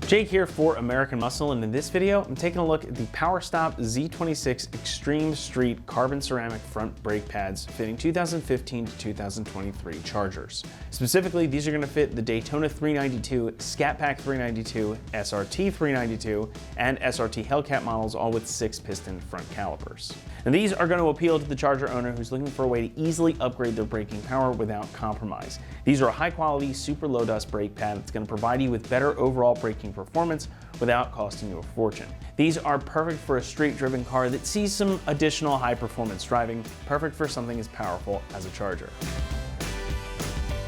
Jake here for American Muscle, and in this video, I'm taking a look at the PowerStop Z26 Extreme Street carbon ceramic front brake pads fitting 2015 to 2023 Chargers. Specifically, these are going to fit the Daytona 392, Scat Pack 392, SRT 392, and SRT Hellcat models, all with 6-piston front calipers. And these are going to appeal to the Charger owner who's looking for a way to easily upgrade their braking power without compromise. These are a high-quality, super low-dust brake pad that's going to provide you with better overall braking performance without costing you a fortune. These are perfect for a street-driven car that sees some additional high-performance driving, perfect for something as powerful as a Charger.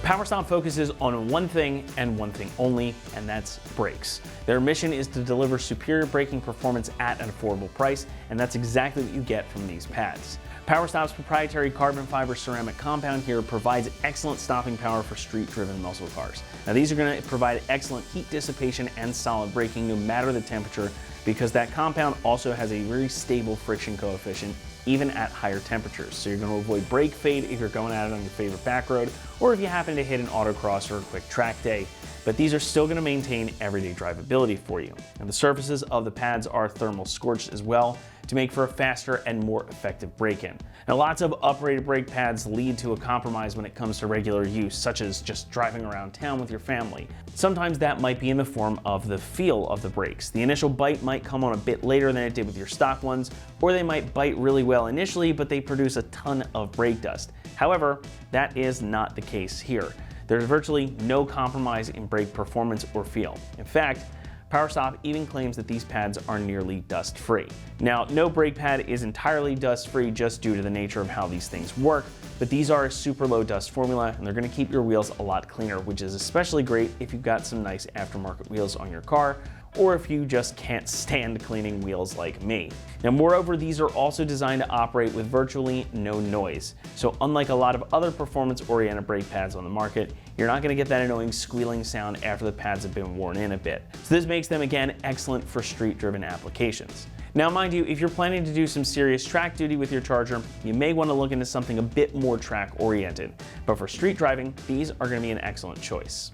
PowerStop focuses on one thing and one thing only, and that's brakes. Their mission is to deliver superior braking performance at an affordable price, and that's exactly what you get from these pads. PowerStop's proprietary carbon fiber ceramic compound here provides excellent stopping power for street-driven muscle cars. Now these are going to provide excellent heat dissipation and solid braking no matter the temperature, because that compound also has a very stable friction coefficient even at higher temperatures. So you're going to avoid brake fade if you're going at it on your favorite back road, or if you happen to hit an autocross or a quick track day. But these are still going to maintain everyday drivability for you. And the surfaces of the pads are thermal scorched as well to make for a faster and more effective brake-in. Now lots of uprated brake pads lead to a compromise when it comes to regular use, such as just driving around town with your family. Sometimes that might be in the form of the feel of the brakes. The initial bite might come on a bit later than it did with your stock ones, or they might bite really well initially, but they produce a ton of brake dust. However, that is not the case here. There's virtually no compromise in brake performance or feel. In fact, PowerStop even claims that these pads are nearly dust-free. Now, no brake pad is entirely dust-free just due to the nature of how these things work, but these are a super low dust formula, and they're going to keep your wheels a lot cleaner, which is especially great if you've got some nice aftermarket wheels on your car, or if you just can't stand cleaning wheels like me. Now, moreover, these are also designed to operate with virtually no noise. So unlike a lot of other performance-oriented brake pads on the market, you're not going to get that annoying squealing sound after the pads have been worn in a bit. So this makes them, again, excellent for street-driven applications. Now, mind you, if you're planning to do some serious track duty with your Charger, you may want to look into something a bit more track-oriented. But for street driving, these are going to be an excellent choice.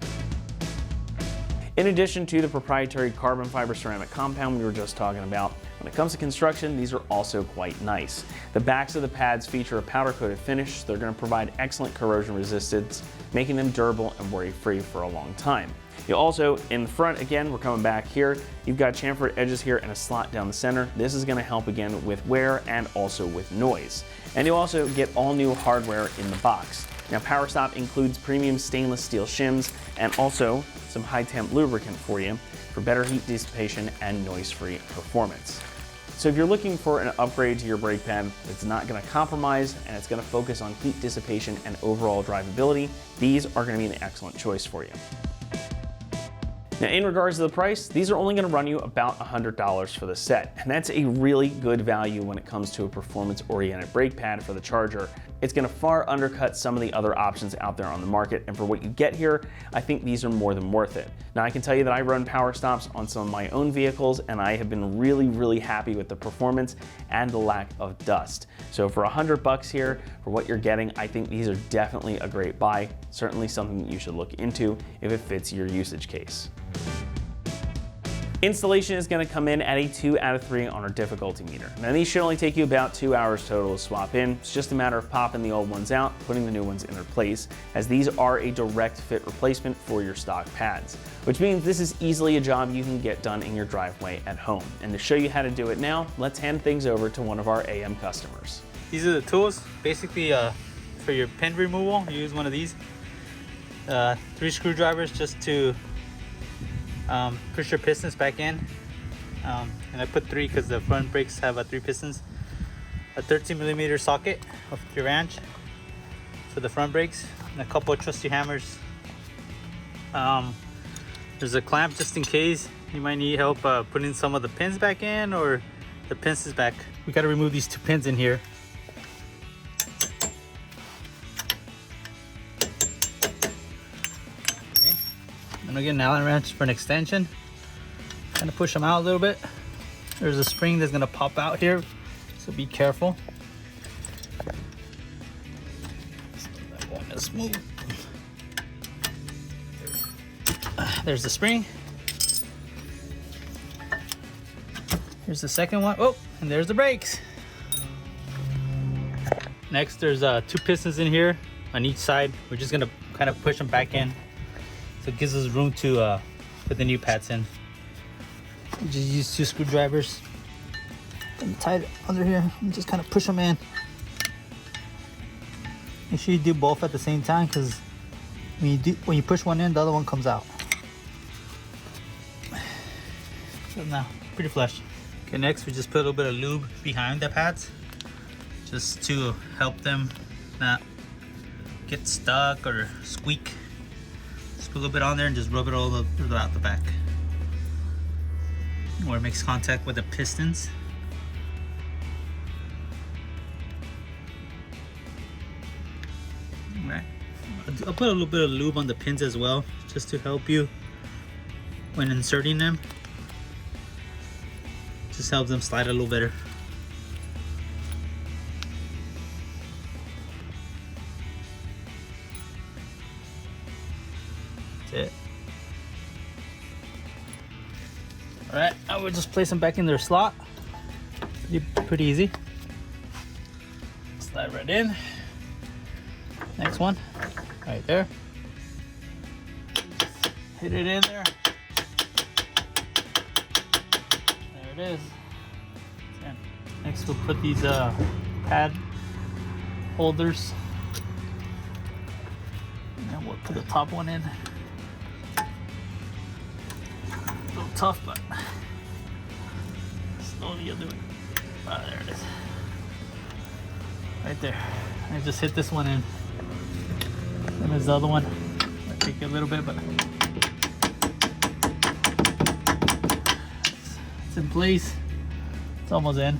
In addition to the proprietary carbon fiber ceramic compound we were just talking about, when it comes to construction, these are also quite nice. The backs of the pads feature a powder-coated finish, so they're going to provide excellent corrosion resistance, making them durable and worry-free for a long time. You also, in the front, again, we're coming back here, you've got chamfered edges here and a slot down the center. This is going to help again with wear and also with noise. And you also get all new hardware in the box. Now, PowerStop includes premium stainless steel shims and also some high-temp lubricant for you for better heat dissipation and noise-free performance. So if you're looking for an upgrade to your brake pad that's not going to compromise and it's going to focus on heat dissipation and overall drivability, these are going to be an excellent choice for you. Now, in regards to the price, these are only going to run you about $100 for the set, and that's a really good value when it comes to a performance-oriented brake pad for the Charger. It's going to far undercut some of the other options out there on the market, and for what you get here, I think these are more than worth it. Now, I can tell you that I run PowerStops on some of my own vehicles, and I have been really happy with the performance and the lack of dust. So for $100 here, for what you're getting, I think these are definitely a great buy, certainly something that you should look into if it fits your usage case. Installation is going to come in at a 2 out of 3 on our difficulty meter. Now these should only take you about 2 hours total to swap in. It's just a matter of popping the old ones out, putting the new ones in their place, as these are a direct fit replacement for your stock pads, which means this is easily a job you can get done in your driveway at home. And to show you how to do it now, let's hand things over to one of our AM customers. These are the tools, basically for your pin removal. You use one of these. 3 screwdrivers just to push your pistons back in, and I put 3 because the front brakes have 3 pistons. A 13mm socket of your wrench for the front brakes, and a couple of trusty hammers. There's a clamp just in case you might need help putting some of the pins back in or the pins back. We got to remove these 2 pins in here. And again, an Allen wrench for an extension. Kind of push them out a little bit. There's a spring that's gonna pop out here, so be careful. So that one is smooth. There's the spring. Here's the second one. Oh, and there's the brakes. Next, there's 2 pistons in here on each side. We're just gonna kind of push them back in, so it gives us room to put the new pads in. You just use 2 screwdrivers. And tie it under here and just kind of push them in. Make sure you do both at the same time, because when you push one in, the other one comes out. So now, pretty flush. Okay, next we just put a little bit of lube behind the pads, just to help them not get stuck or squeak. Just put a little bit on there and just rub it all throughout the back, where it makes contact with the pistons. Right. I'll put a little bit of lube on the pins as well, just to help you when inserting them. Just helps them slide a little better. That's it. All right, I will just place them back in their slot. Pretty easy. Slide right in. Next one, right there. Hit it in there. There it is. Next, we'll put these pad holders, and then we'll put the top one in. A little tough, but slowly you'll do it. Ah, there it is. Right there. I just hit this one in. And there's the other one. Might take a little bit, but it's in place. It's almost in.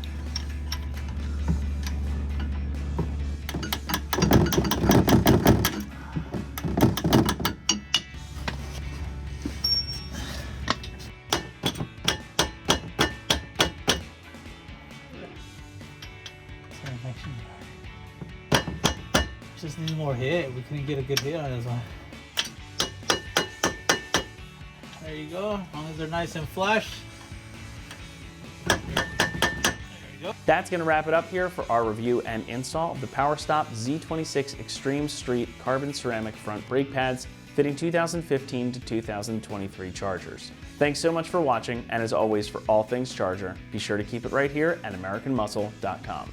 Just need more hit. We couldn't get a good hit on this one. There you go. As long as they're nice and flush. There you go. That's going to wrap it up here for our review and install of the PowerStop Z26 Extreme Street carbon ceramic front brake pads fitting 2015 to 2023 Chargers. Thanks so much for watching, and as always, for all things Charger, be sure to keep it right here at AmericanMuscle.com.